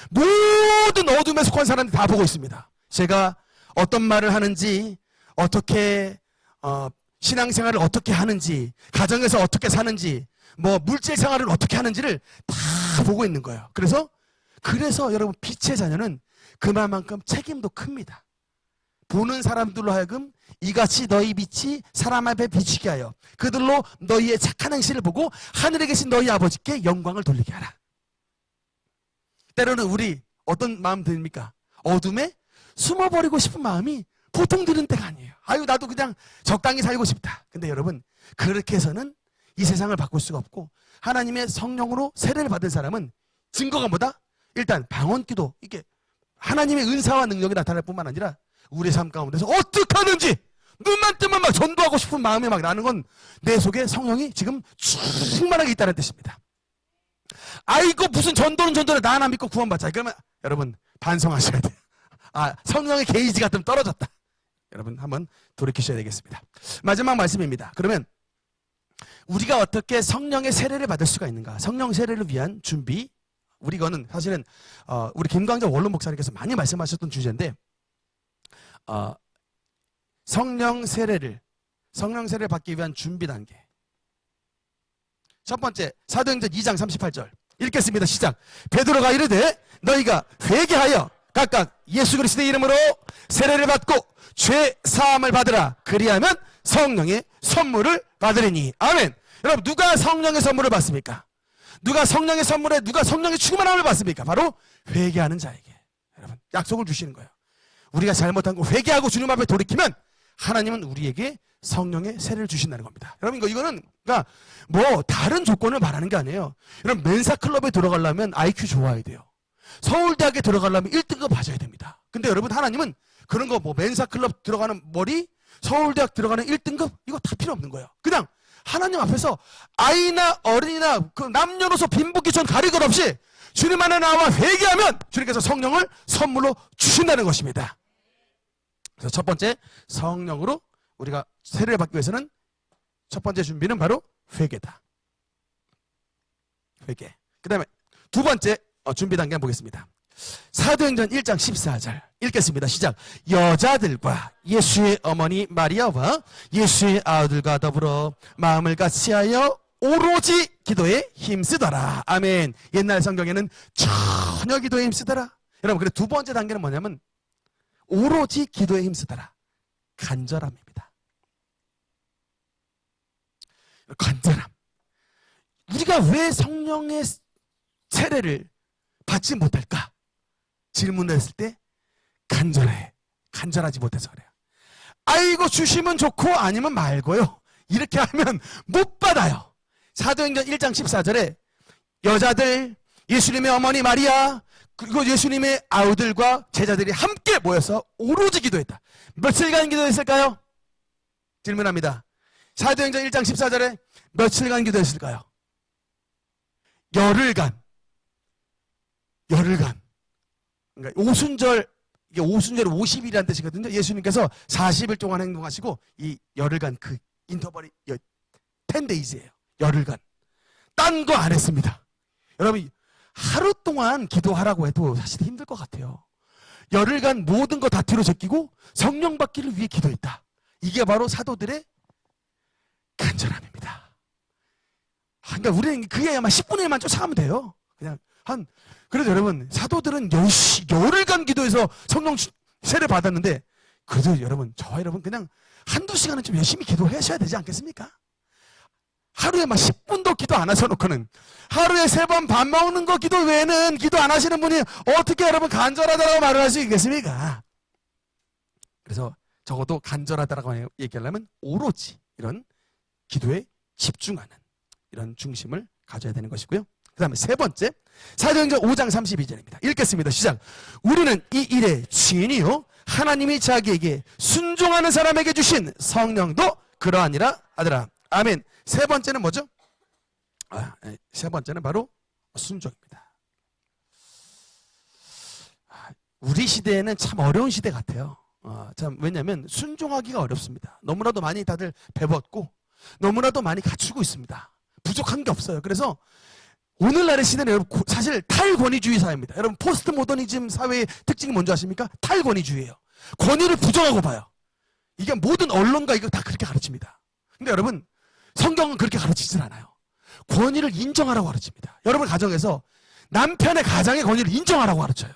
모든 어둠에 속한 사람들이 다 보고 있습니다. 제가 어떤 말을 하는지, 어떻게 신앙생활을 어떻게 하는지, 가정에서 어떻게 사는지, 물질 생활을 어떻게 하는지를 다 보고 있는 거예요. 그래서 여러분 빛의 자녀는 그만큼 책임도 큽니다. 보는 사람들로 하여금 이같이 너희 빛이 사람 앞에 비치게 하여 그들로 너희의 착한 행실을 보고 하늘에 계신 너희 아버지께 영광을 돌리게 하라. 때로는 우리 어떤 마음 듭니까? 어둠에 숨어버리고 싶은 마음이 보통 드는 때가 아니에요. 나도 그냥 적당히 살고 싶다. 근데 여러분 그렇게 해서는 이 세상을 바꿀 수가 없고 하나님의 성령으로 세례를 받은 사람은 증거가 뭐다? 일단 방언기도 이게 하나님의 은사와 능력이 나타날 뿐만 아니라 우리의 삶 가운데서 어떻게 하는지 눈만 뜨면 막 전도하고 싶은 마음이 막 나는 건 내 속에 성령이 지금 충만하게 있다는 뜻입니다. 아이고 무슨 전도를 나 하나 믿고 구원받자. 그러면 여러분 반성하셔야 돼요. 성령의 게이지가 좀 떨어졌다. 여러분 한번 돌이키셔야 되겠습니다. 마지막 말씀입니다. 그러면 우리가 어떻게 성령의 세례를 받을 수가 있는가? 성령 세례를 위한 준비 우리 이거는 사실은 우리 김광자 원로 목사님께서 많이 말씀하셨던 주제인데 성령 세례를 받기 위한 준비 단계. 첫 번째 사도행전 2장 38절 읽겠습니다. 시작. 베드로가 이르되 너희가 회개하여 각각 예수 그리스도의 이름으로 세례를 받고 죄 사함을 받으라. 그리하면 성령의 선물을 받으리니. 아멘. 여러분 누가 성령의 선물을 받습니까? 누가 성령의 선물에 누가 성령의 충만함을 받습니까? 바로 회개하는 자에게 여러분 약속을 주시는 거예요. 우리가 잘못한 거 회개하고 주님 앞에 돌이키면 하나님은 우리에게 성령의 세례를 주신다는 겁니다. 여러분 이거는 그러니까 뭐 다른 조건을 말하는 게 아니에요. 여러분 멘사 클럽에 들어가려면 IQ 좋아야 돼요. 서울대학에 들어가려면 1등급 맞아야 됩니다. 근데 여러분 하나님은 그런 거 뭐 멘사 클럽 들어가는 머리, 서울대학 들어가는 1등급 이거 다 필요 없는 거예요. 그냥 하나님 앞에서 아이나 어린이나 그 남녀노소 빈부귀천 가릴 것 없이 주님 안에 나와 회개하면 주님께서 성령을 선물로 주신다는 것입니다. 그래서 첫 번째 성령으로 우리가 세례를 받기 위해서는 첫 번째 준비는 바로 회개다. 회개. 그 다음에 두 번째 준비 단계 보겠습니다. 사도행전 1장 14절 읽겠습니다. 시작. 여자들과 예수의 어머니 마리아와 예수의 아들과 더불어 마음을 같이하여 오로지 기도에 힘쓰더라. 아멘. 옛날 성경에는 전혀 기도에 힘쓰더라. 여러분 그래 두 번째 단계는 뭐냐면 오로지 기도에 힘쓰더라. 간절함입니다. 간절함. 우리가 왜 성령의 세례를 받지 못할까? 질문을 했을 때 간절하지 못해서 그래요. 아이고 주시면 좋고 아니면 말고요. 이렇게 하면 못 받아요. 사도행전 1장 14절에 여자들, 예수님의 어머니 마리아, 그리고 예수님의 아우들과 제자들이 함께 모여서 오로지 기도했다. 며칠간 기도했을까요? 질문합니다. 사도행전 1장 14절에 며칠간 기도했을까요? 열흘간. 그러니까 오순절, 이게 오순절이 50일이라는 뜻이거든요. 예수님께서 40일 동안 행동하시고 이 열흘간 그 인터벌이 10days예요. 열흘간. 딴 거 안 했습니다. 여러분 하루 동안 기도하라고 해도 사실 힘들 것 같아요. 열흘간 모든 거 다 뒤로 제끼고 성령 받기를 위해 기도했다. 이게 바로 사도들의 간절함입니다. 그러니까 우리는 그게 아마 10분의 1만 쫓아가면 돼요. 그냥 그래도 여러분 사도들은 열흘간 기도해서 성령 세례 받았는데 그래도 여러분 저와 여러분 그냥 한두 시간은 좀 열심히 기도하셔야 되지 않겠습니까? 하루에 막 10분도 기도 안 하셔놓고는 하루에 3번 밥 먹는 거 기도 외에는 기도 안 하시는 분이 어떻게 여러분 간절하다고 말을 할 수 있겠습니까? 그래서 적어도 간절하다라고 얘기하려면 오로지 이런 기도에 집중하는 이런 중심을 가져야 되는 것이고요. 그 다음에 세 번째 사도행전 5장 32절입니다. 읽겠습니다. 시작. 우리는 이 일의 증인이요 하나님이 자기에게 순종하는 사람에게 주신 성령도 그러하니라 하더라. 아멘. 세 번째는 뭐죠? 세 번째는 바로 순종입니다. 우리 시대에는 참 어려운 시대 같아요. 왜냐하면 순종하기가 어렵습니다. 너무나도 많이 다들 배웠고 너무나도 많이 갖추고 있습니다. 부족한 게 없어요. 그래서 오늘날의 시대는 여러분 사실 탈권위주의 사회입니다. 여러분 포스트 모더니즘 사회의 특징이 뭔지 아십니까? 탈권위주의예요. 권위를 부정하고 봐요. 이게 모든 언론가 이거 다 그렇게 가르칩니다. 근데 여러분 성경은 그렇게 가르치질 않아요. 권위를 인정하라고 가르칩니다. 여러분 가정에서 남편의 가장의 권위를 인정하라고 가르쳐요.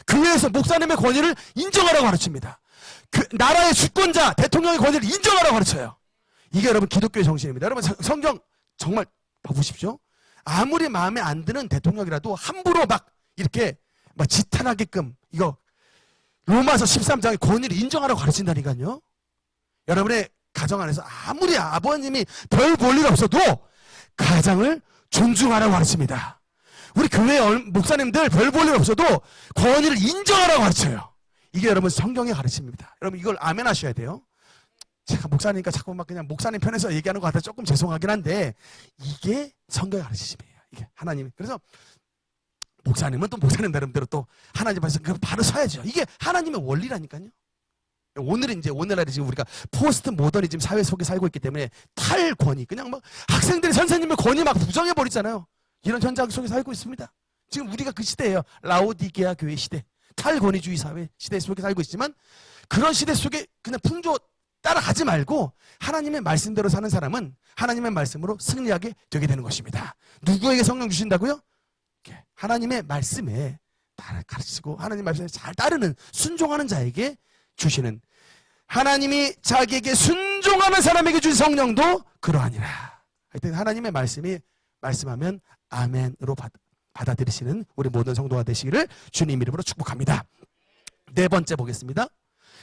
교회에서 목사님의 권위를 인정하라고 가르칩니다. 그 나라의 주권자 대통령의 권위를 인정하라고 가르쳐요. 이게 여러분 기독교의 정신입니다. 여러분 성경 정말 봐보십시오. 아무리 마음에 안 드는 대통령이라도 함부로 막 이렇게 막 지탄하게끔 이거 로마서 13장의 권위를 인정하라고 가르친다니까요. 여러분의 가정 안에서 아무리 아버님이 별 볼 일 없어도 가장을 존중하라고 가르칩니다. 우리 교회 목사님들 별 볼 일 없어도 권위를 인정하라고 가르쳐요. 이게 여러분 성경의 가르침입니다. 여러분 이걸 아멘 하셔야 돼요. 제가 목사니까 자꾸 막 그냥 목사님 편에서 얘기하는 것 같아서 조금 죄송하긴 한데 이게 성경의 가르침이에요. 이게 하나님. 그래서 목사님은 또 목사님 나름대로 또 하나님 앞에서 그걸 바로 서야죠. 이게 하나님의 원리라니까요. 오늘은 이제 오늘날에 지금 우리가 포스트 모더니즘 사회 속에 살고 있기 때문에 탈권위 그냥 막 학생들이 선생님의 권위 막 부정해 버리잖아요. 이런 현장 속에 살고 있습니다. 지금 우리가 그 시대예요. 라오디게아 교회 시대, 탈권위주의 사회 시대 속에 살고 있지만 그런 시대 속에 그냥 풍조 따라가지 말고 하나님의 말씀대로 사는 사람은 하나님의 말씀으로 승리하게 되게 되는 것입니다. 누구에게 성령 주신다고요? 하나님의 말씀에 따라 가르치고 하나님 말씀에 잘 따르는 순종하는 자에게 주시는, 하나님이 자기에게 순종하는 사람에게 주신 성령도 그러하니라. 하여튼 하나님의 말씀이 말씀하면 아멘으로 받아들이시는 우리 모든 성도가 되시기를 주님 이름으로 축복합니다. 네 번째 보겠습니다.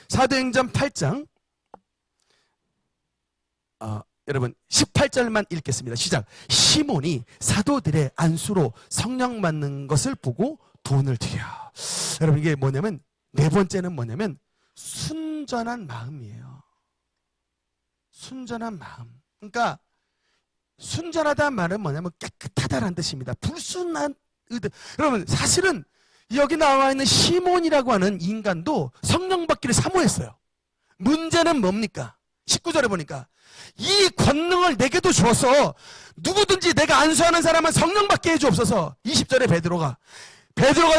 사도행전 8장 여러분 18절만 읽겠습니다. 시작. 시몬이 사도들의 안수로 성령 받는 것을 보고 돈을 드려. 여러분 이게 뭐냐면, 네 번째는 뭐냐면 순전한 마음이에요. 순전한 마음. 그러니까 순전하다는 말은 뭐냐면 깨끗하다라는 뜻입니다. 불순한 의도. 여러분 사실은 여기 나와 있는 시몬이라고 하는 인간도 성령 받기를 사모했어요. 문제는 뭡니까? 19절에 보니까 이 권능을 내게도 주어서 누구든지 내가 안수하는 사람은 성령 받게 해주옵소서. 20절에 베드로가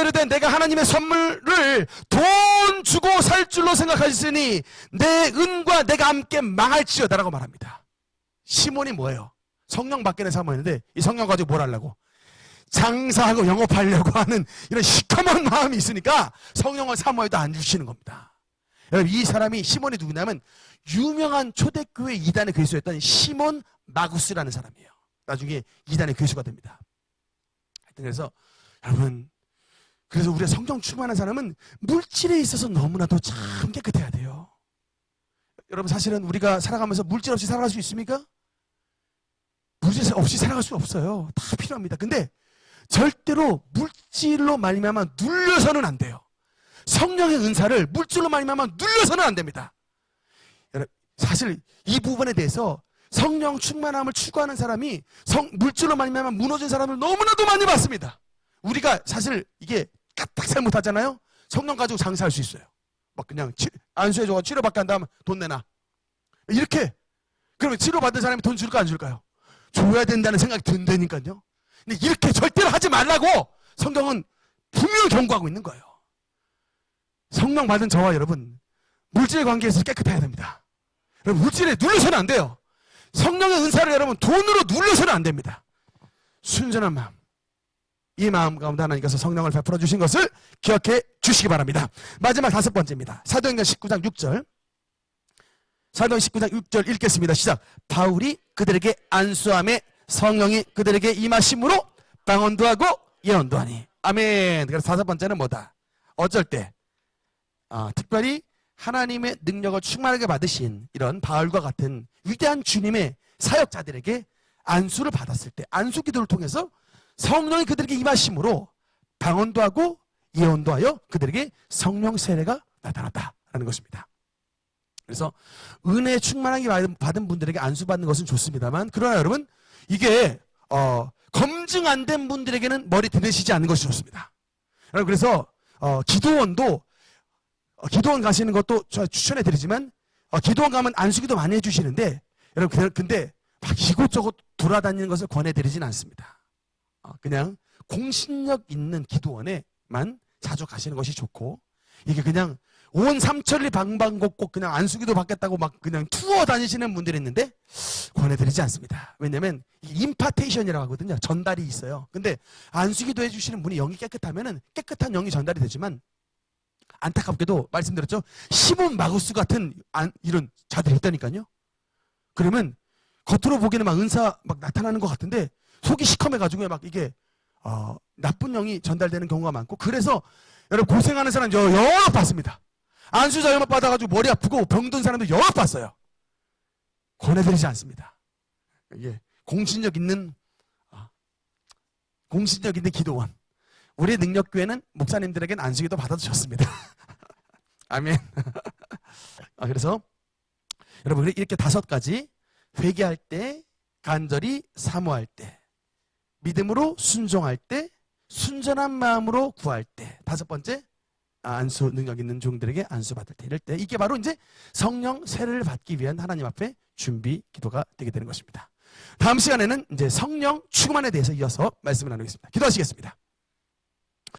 이르되 내가 하나님의 선물을 돈 주고 살 줄로 생각하셨으니 내 은과 내가 함께 망할지어다라고 말합니다. 시몬이 뭐예요? 성령 받기는 사모했는데 이 성령 가지고 뭘 하려고? 장사하고 영업하려고 하는 이런 시커먼 마음이 있으니까 성령을 사모해도 안 주시는 겁니다. 여러분 이 사람이 시몬이 누구냐면 유명한 초대교회 이단의 괴수였던 시몬 마구스라는 사람이에요. 나중에 이단의 괴수가 됩니다. 하여튼 그래서 여러분, 그래서 우리가 성령 충만한 사람은 물질에 있어서 너무나도 참 깨끗해야 돼요. 여러분 사실은 우리가 살아가면서 물질 없이 살아갈 수 있습니까? 물질 없이 살아갈 수 없어요. 다 필요합니다. 근데 절대로 물질로 말미암아 눌려서는 안 돼요. 성령의 은사를 물질로 말미암아 눌려서는 안 됩니다. 사실 이 부분에 대해서 성령 충만함을 추구하는 사람이 물질로 말미암아 무너진 사람을 너무나도 많이 봤습니다. 우리가 사실 이게 까딱 잘못하잖아요. 성령 가지고 장사할 수 있어요. 막 그냥 안수해줘 치료받게 한다 하면 돈 내놔. 이렇게. 그러면 치료받은 사람이 돈 줄까 안 줄까요? 줘야 된다는 생각이 든다니까요. 근데 이렇게 절대로 하지 말라고 성경은 분명히 경고하고 있는 거예요. 성령 받은 저와 여러분, 물질 관계에서 깨끗해야 됩니다. 여러분 물질에 눌려서는 안 돼요. 성령의 은사를 여러분 돈으로 눌려서는 안 됩니다. 순전한 마음, 이 마음 가운데 하나님께서 성령을 베풀어 주신 것을 기억해 주시기 바랍니다. 마지막 다섯 번째입니다. 사도행전 19장 6절. 사도행전 19장 6절 읽겠습니다. 시작. 바울이 그들에게 안수함에 성령이 그들에게 임하심으로 방언도 하고 예언도 하니. 아멘. 그래서 다섯 번째는 뭐다? 어쩔 때 특별히 하나님의 능력을 충만하게 받으신 이런 바울과 같은 위대한 주님의 사역자들에게 안수를 받았을 때, 안수 기도를 통해서 성령이 그들에게 임하심으로 방언도 하고 예언도 하여 그들에게 성령 세례가 나타났다라는 것입니다. 그래서 은혜 충만하게 받은 분들에게 안수 받는 것은 좋습니다만, 그러나 여러분 이게 검증 안 된 분들에게는 머리 들으시지 않는 것이 좋습니다. 여러분 그래서 기도원도 기도원 가시는 것도 저 추천해 드리지만 기도원 가면 안수기도 많이 해주시는데 여러분 근데 막 이곳저곳 돌아다니는 것을 권해드리진 않습니다. 그냥 공신력 있는 기도원에만 자주 가시는 것이 좋고, 이게 그냥 온 삼천리 방방곡곡 그냥 안수기도 받겠다고 막 그냥 투어 다니시는 분들이 있는데 권해드리지 않습니다. 왜냐면 임파테이션이라고 하거든요. 전달이 있어요. 근데 안수기도 해주시는 분이 영이 깨끗하면은 깨끗한 영이 전달이 되지만, 안타깝게도 말씀드렸죠. 시몬 마구스 같은 이런 자들이 있다니까요. 그러면 겉으로 보기에는 막 은사 막 나타나는 것 같은데 속이 시커매가지고 막 이게 나쁜 영이 전달되는 경우가 많고, 그래서 여러분 고생하는 사람 여러 봤습니다. 안수 잘못 받아가지고 머리 아프고 병든 사람도 여러 봤어요. 권해드리지 않습니다. 이게 공신력 있는 기도원. 우리 능력교회는 목사님들에게는 안수기도 받아도 좋습니다. 아멘. 그래서 여러분 이렇게 다섯 가지, 회개할 때, 간절히 사모할 때, 믿음으로 순종할 때, 순전한 마음으로 구할 때, 다섯 번째 안수 능력 있는 종들에게 안수 받을 때, 이럴 때, 이게 바로 이제 성령 세례를 받기 위한 하나님 앞에 준비 기도가 되게 되는 것입니다. 다음 시간에는 이제 성령 충만에 대해서 이어서 말씀을 나누겠습니다. 기도하시겠습니다.